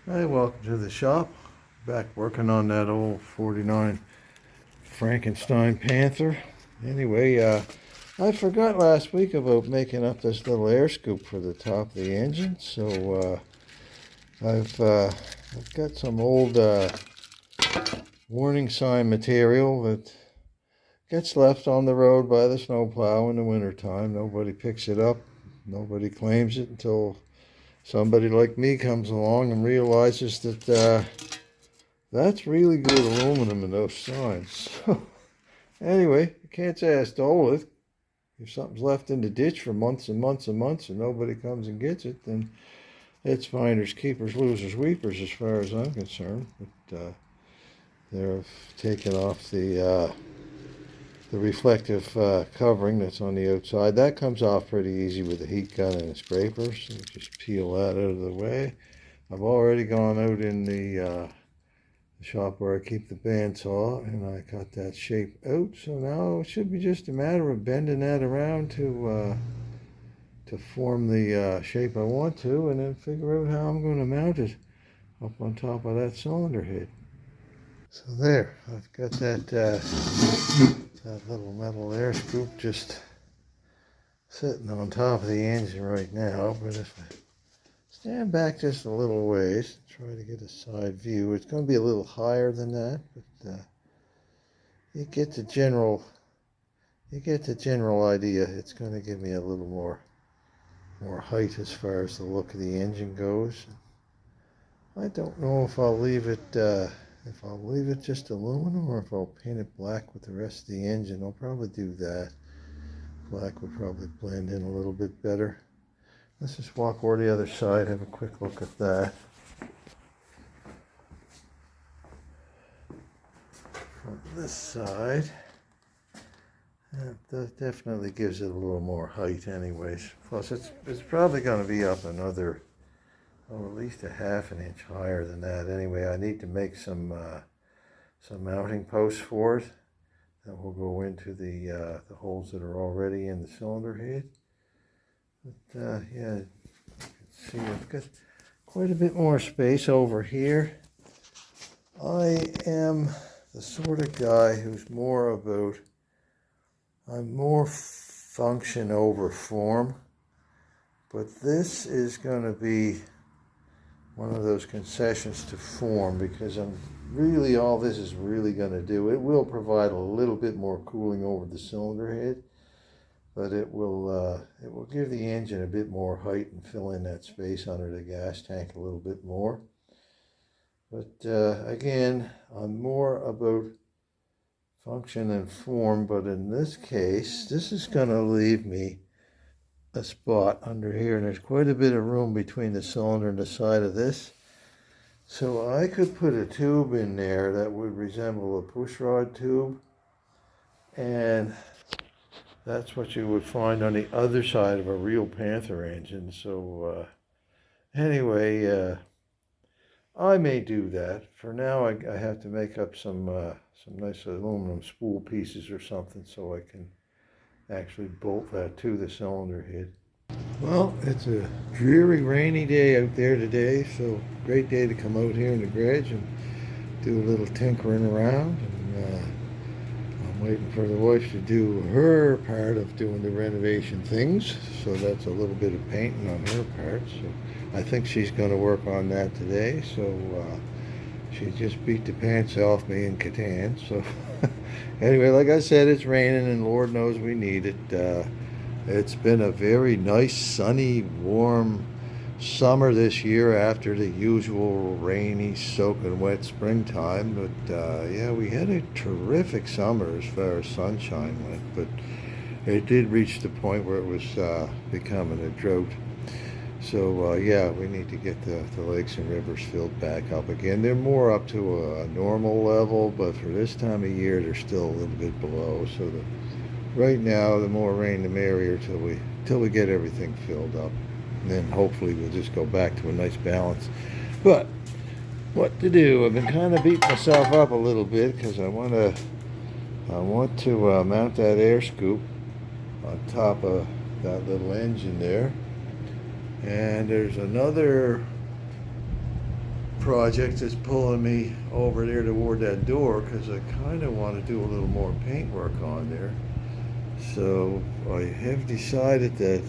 Hi, welcome to the shop. Back working on that old 49 Frankenstein Panther. Anyway, I forgot last week about making up this little air scoop for the top of the engine. So I've got some old warning sign material that gets left on the road by the snowplow in the wintertime. Nobody picks it up. Nobody claims it until somebody like me comes along and realizes that that's really good aluminum in those signs. So anyway, I can't say I stole it. If something's left in the ditch for months and months and months and nobody comes and gets it, then it's finders, keepers, losers, weepers as far as I'm concerned. But they're taking off the reflective covering that's on the outside. That comes off pretty easy with a heat gun and a scraper, so just peel that out of the way. I've already gone out in the shop where I keep the bandsaw and I cut that shape out, so now it should be just a matter of bending that around to form the shape I want to, and then figure out how I'm going to mount it up on top of that cylinder head. So there, I've got that little metal air scoop just sitting on top of the engine right now. But if I stand back just a little ways, try to get a side view, it's going to be a little higher than that, but you get the general idea. It's going to give me a little more height as far as the look of the engine goes. I don't know if I'll leave it just aluminum or if I'll paint it black with the rest of the engine. I'll probably do that. Black would probably blend in a little bit better. Let's just walk over the other side, have a quick look at that. From this side, that definitely gives it a little more height anyways. Plus it's probably going to be up another, at least a half an inch higher than that. Anyway, I need to make some mounting posts for it that will go into the holes that are already in the cylinder head. But yeah, you can see I've got quite a bit more space over here. I am the sort of guy who's I'm more function over form, but this is going to be one of those concessions to form, because all this is really going to do, it will provide a little bit more cooling over the cylinder head, but it will give the engine a bit more height and fill in that space under the gas tank a little bit more. But again, I'm more about function and form, but in this case, this is going to leave me a spot under here, and there's quite a bit of room between the cylinder and the side of this. So I could put a tube in there that would resemble a pushrod tube, and that's what you would find on the other side of a real Panther engine. So anyway, I may do that. For now, I have to make up some nice aluminum spool pieces or something so I can actually bolt that to the cylinder head. Well, it's a dreary, rainy day out there today, so great day to come out here in the garage and do a little tinkering around. And I'm waiting for the wife to do her part of doing the renovation things, so that's a little bit of painting on her part. So I think she's going to work on that today. So she just beat the pants off me in Catan. So anyway, like I said, it's raining, and Lord knows we need it. It's been a very nice, sunny, warm summer this year after the usual rainy, soaking wet springtime. But yeah, we had a terrific summer as far as sunshine went, but it did reach the point where it was becoming a drought. So yeah, we need to get the lakes and rivers filled back up again. They're more up to a normal level, but for this time of year, they're still a little bit below. So right now, the more rain, the merrier till we get everything filled up. And then hopefully we'll just go back to a nice balance. But what to do? I've been kind of beating myself up a little bit because I want to mount that air scoop on top of that little engine there. And there's another project is pulling me over there toward that door because I kind of want to do a little more paint work on there. So I have decided that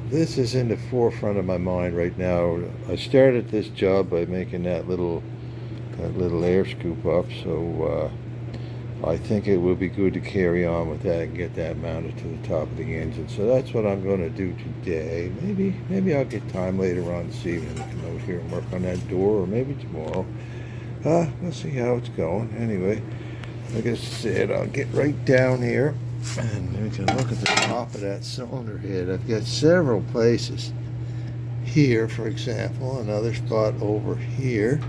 this is in the forefront of my mind right now. I started this job by making that little air scoop up, so I think it will be good to carry on with that and get that mounted to the top of the engine. So that's what I'm going to do today. Maybe I'll get time later on this evening to come over here and work on that door, or maybe tomorrow. We'll see how it's going. Anyway, like I said, I'll get right down here and we can look at the top of that cylinder head. I've got several places. Here, for example, another spot over here.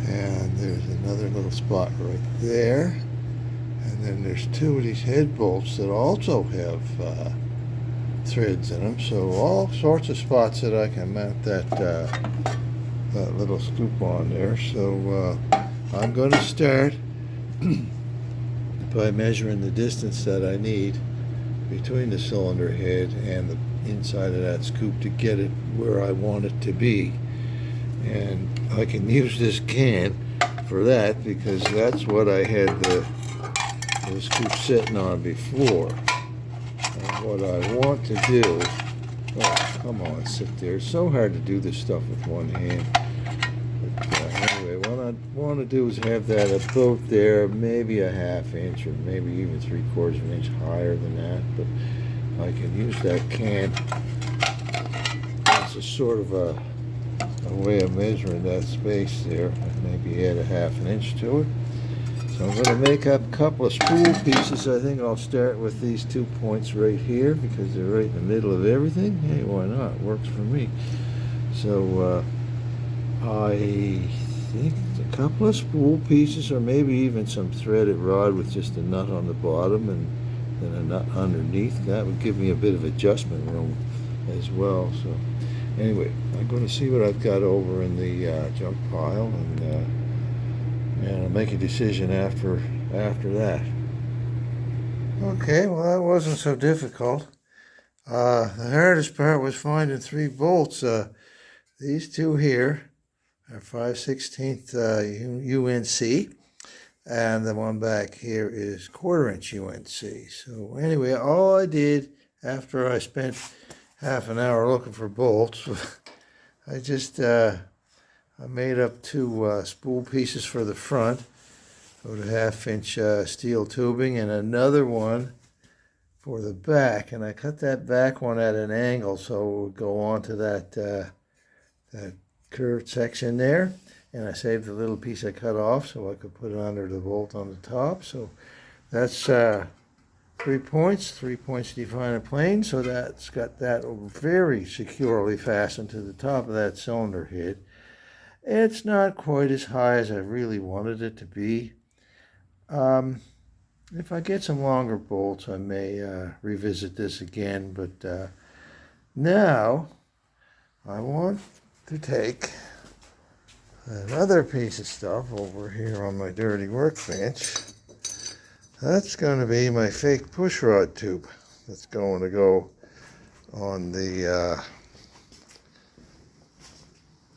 And there's another little spot right there. And then there's two of these head bolts that also have threads in them. So all sorts of spots that I can mount that little scoop on there. So I'm going to start by measuring the distance that I need between the cylinder head and the inside of that scoop to get it where I want it to be. And I can use this can for that because that's what I had the scoop sitting on before. And what I want to do, oh come on, sit there. It's so hard to do this stuff with one hand. But anyway, what I want to do is have that about there, maybe a half inch or maybe even 3/4 of an inch higher than that. But I can use that can as a sort of a way of measuring that space there, and maybe add a half an inch to it. So I'm going to make up a couple of spool pieces. I think I'll start with these 2 points right here because they're right in the middle of everything. Hey, why not? Works for me. So I think a couple of spool pieces, or maybe even some threaded rod with just a nut on the bottom and then a nut underneath. That would give me a bit of adjustment room as well. So anyway, I'm going to see what I've got over in the junk pile, and I'll make a decision after that. Okay, well that wasn't so difficult. The hardest part was finding 3 bolts. These two here are 5/16 UNC, and the one back here is 1/4 inch UNC. So anyway, all I did after I spent half an hour looking for bolts, I just I made up 2 spool pieces for the front with a 1/2 inch steel tubing, and another one for the back. And I cut that back one at an angle so it would go onto that curved section there. And I saved the little piece I cut off so I could put it under the bolt on the top. So that's 3 points. 3 points define a plane. So that's got that very securely fastened to the top of that cylinder head. It's not quite as high as I really wanted it to be. If I get some longer bolts, I may revisit this again. But now I want to take another piece of stuff over here on my dirty workbench. That's going to be my fake pushrod tube. That's going to go on the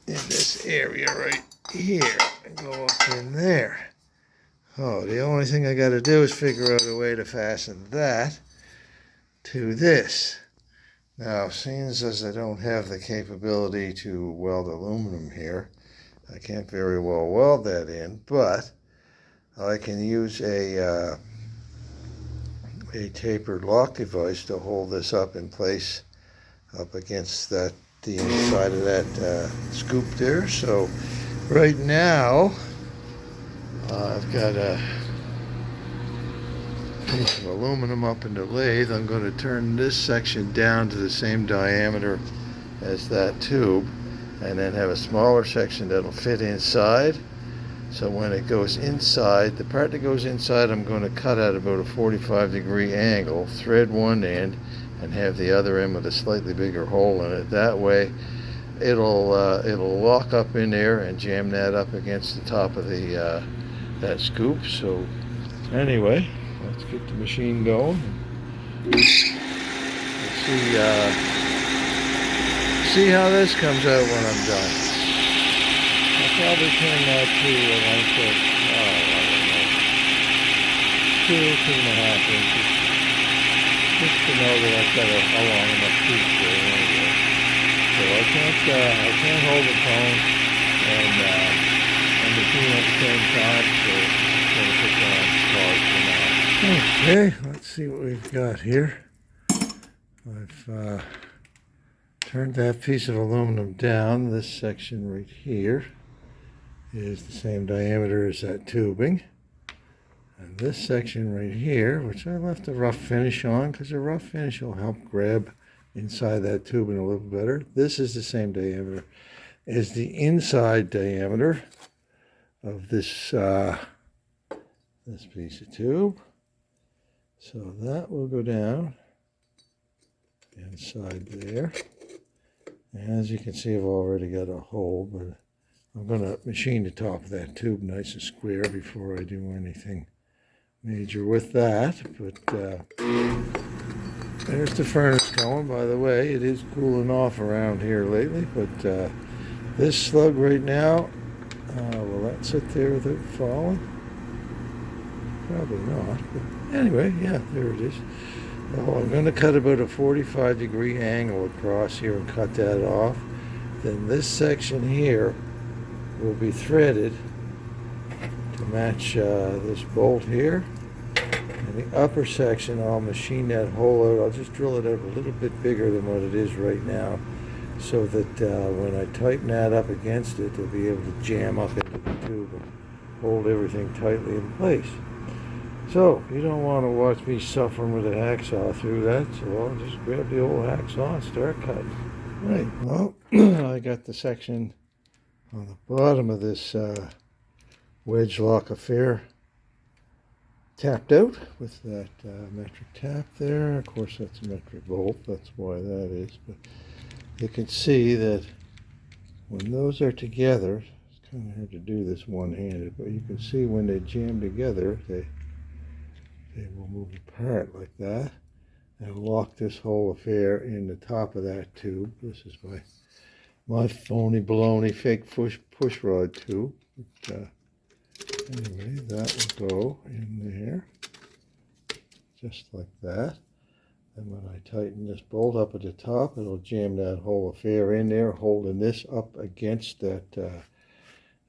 in this area right here and go up in there. Oh, the only thing I got to do is figure out a way to fasten that to this. Now, seeing as I don't have the capability to weld aluminum here, I can't very well weld that in, but I can use a tapered lock device to hold this up in place up against the inside of that scoop there. So right now I've got a piece of aluminum up in the lathe. I'm going to turn this section down to the same diameter as that tube, and then have a smaller section that'll fit inside. So when it goes inside, the part that goes inside, I'm going to cut at about a 45-degree angle, thread one end, and have the other end with a slightly bigger hole in it. That way, it'll lock up in there and jam that up against the top of the that scoop. So anyway, let's get the machine going. Let's see how this comes out when I'm done. I'll probably turn that to a length of, I don't know, 2.5 inches. Just to know that I've got a long enough piece there anyway. So I can't hold the phone and machine at the same time, so I'm going to put that on pause for now. Okay, let's see what we've got here. I've turned that piece of aluminum down. This section right here is the same diameter as that tubing. And this section right here, which I left a rough finish on, because a rough finish will help grab inside that tubing a little better. This is the same diameter as the inside diameter of this this piece of tube. So that will go down inside there. And as you can see, I've already got a hole, but I'm going to machine the top of that tube nice and square before I do anything major with that. But there's the furnace going. By the way, it is cooling off around here lately, but this slug right now, will that sit there without falling? Probably not, but anyway, yeah, there it is. Oh, I'm going to cut about a 45-degree angle across here and cut that off. Then this section here will be threaded to match this bolt here. And the upper section, I'll machine that hole out. I'll just drill it out a little bit bigger than what it is right now, so that when I tighten that up against it, it'll be able to jam up into the tube and hold everything tightly in place. So, you don't want to watch me suffering with a hacksaw through that, so I'll just grab the old hacksaw and start cutting. Right, well, I got the section on the bottom of this wedge lock affair tapped out with that metric tap there. Of course, that's a metric bolt, that's why that is. But you can see that when those are together, it's kind of hard to do this one-handed, but you can see when they jam together, they will move apart like that and lock this whole affair in the top of that tube. This is my phony baloney fake push rod tube. But, anyway, that will go in there just like that. And when I tighten this bolt up at the top, it'll jam that whole affair in there, holding this up against that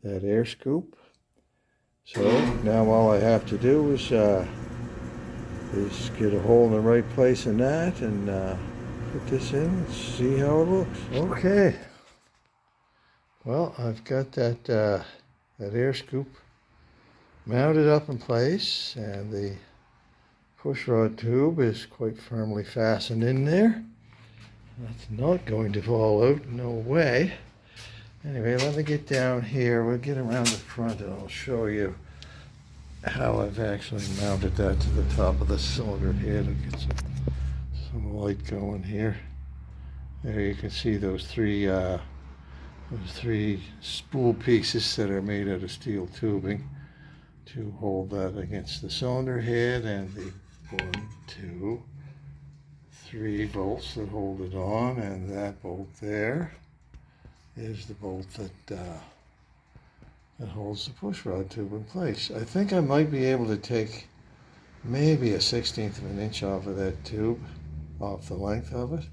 that air scoop. So now all I have to do is get a hole in the right place in that and put this in and see how it looks. Okay. Well, I've got that air scoop mounted up in place, and the push rod tube is quite firmly fastened in there. That's not going to fall out, no way. Anyway, let me get down here. We'll get around the front and I'll show you how I've actually mounted that to the top of the cylinder head. I'll get some light going here. There you can see those three spool pieces that are made out of steel tubing to hold that against the cylinder head, and the 1, 2, 3 bolts that hold it on, and that bolt there is the bolt that holds the push rod tube in place. I think I might be able to take maybe a 1/16 of an inch off of that tube, off the length of it,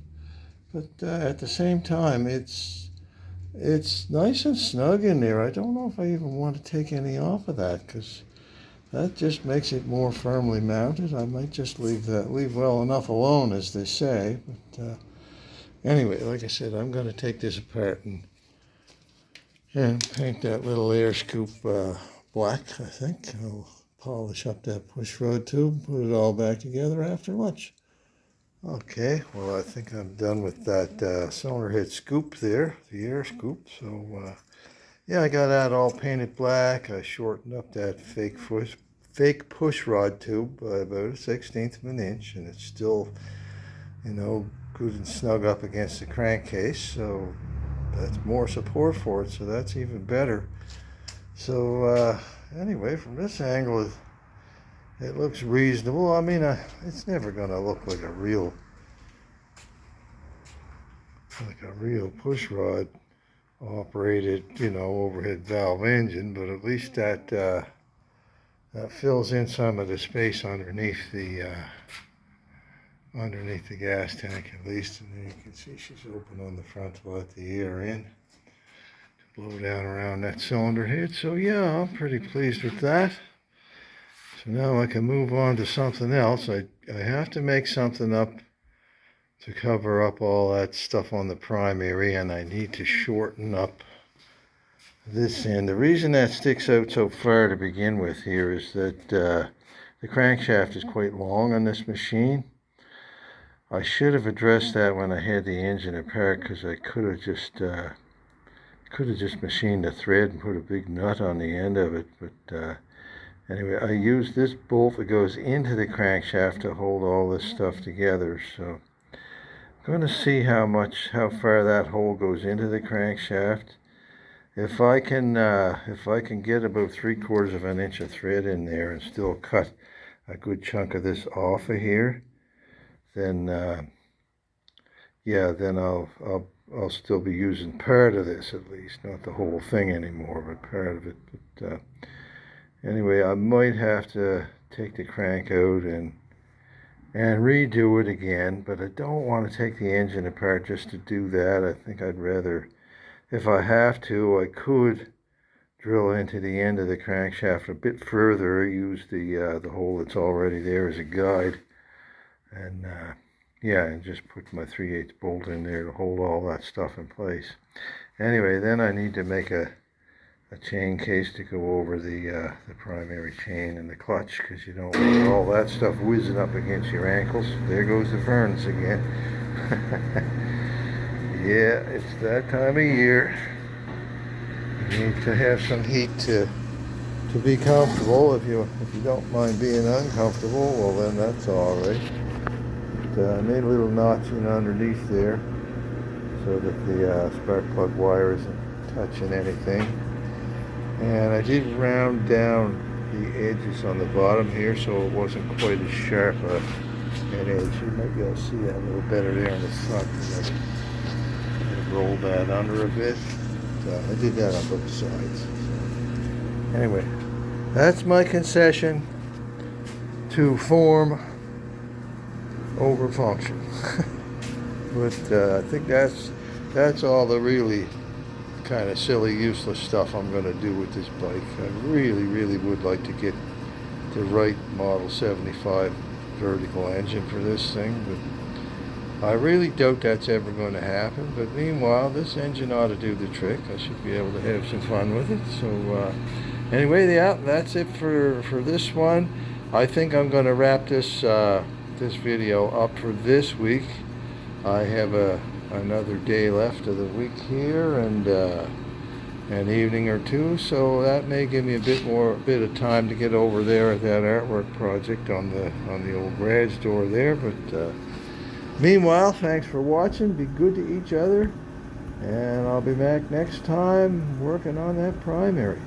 but at the same time it's nice and snug in there. I don't know if I even want to take any off of that, because that just makes it more firmly mounted. I might just leave well enough alone, as they say. But anyway, like I said, I'm going to take this apart and paint that little air scoop black, I think. I'll polish up that push rod tube, put it all back together after lunch. Okay, well, I think I'm done with that cylinder head scoop there, the air scoop. So, yeah, I got that all painted black. I shortened up that fake push rod tube by about a 1/16 of an inch, and it's still, you know, good and snug up against the crankcase. So that's more support for it, so that's even better. So, anyway, from this angle, it looks reasonable. I mean, it's never going to look like a real like a real push rod operated, overhead valve engine, but at least that fills in some of the space underneath the gas tank at least. And then you can see she's open on the front to let the air in to blow down around that cylinder head. So yeah, I'm pretty pleased with that. So now I can move on to something else. I have to make something up to cover up all that stuff on the primary, and I need to shorten up this end. The reason that sticks out so far to begin with here is that the crankshaft is quite long on this machine. I should have addressed that when I had the engine apart, because I could have just machined a thread and put a big nut on the end of it. But anyway, I used this bolt that goes into the crankshaft to hold all this stuff together. So I'm going to see how far that hole goes into the crankshaft. If I can get about 3/4 of an inch of thread in there and still cut a good chunk of this off of here, then then I'll still be using part of this, at least, not the whole thing anymore, but part of it. But anyway, I might have to take the crank out and redo it again, but I don't want to take the engine apart just to do that. I think I'd rather, if I have to, I could drill into the end of the crankshaft a bit further, use the hole that's already there as a guide, and and just put my 3/8 bolt in there to hold all that stuff in place. Anyway, then I need to make a chain case to go over the primary chain and the clutch, because you don't want all that stuff whizzing up against your ankles. There goes the ferns again. Yeah, it's that time of year. You need to have some heat to be comfortable. If you don't mind being uncomfortable, well then that's all right. But I made a little notch in underneath there so that the spark plug wire isn't touching anything. And I did round down the edges on the bottom here so it wasn't quite as sharp an edge. You might be able to see that a little better there on the front. I rolled that under a bit. I did that on both sides. So anyway, that's my concession to form over function. But I think that's all the really kind of silly, useless stuff I'm going to do with this bike. I really would like to get the right Model 75 vertical engine for this thing, but I really doubt that's ever going to happen. But meanwhile, this engine ought to do the trick. I should be able to have some fun with it. So anyway, that's it for this one. I think I'm going to wrap this video up for this week. I have another day left of the week here, and an evening or two, so that may give me a bit of time to get over there at that artwork project on the old garage door there. But meanwhile, thanks for watching. Be good to each other, and I'll be back next time working on that primary.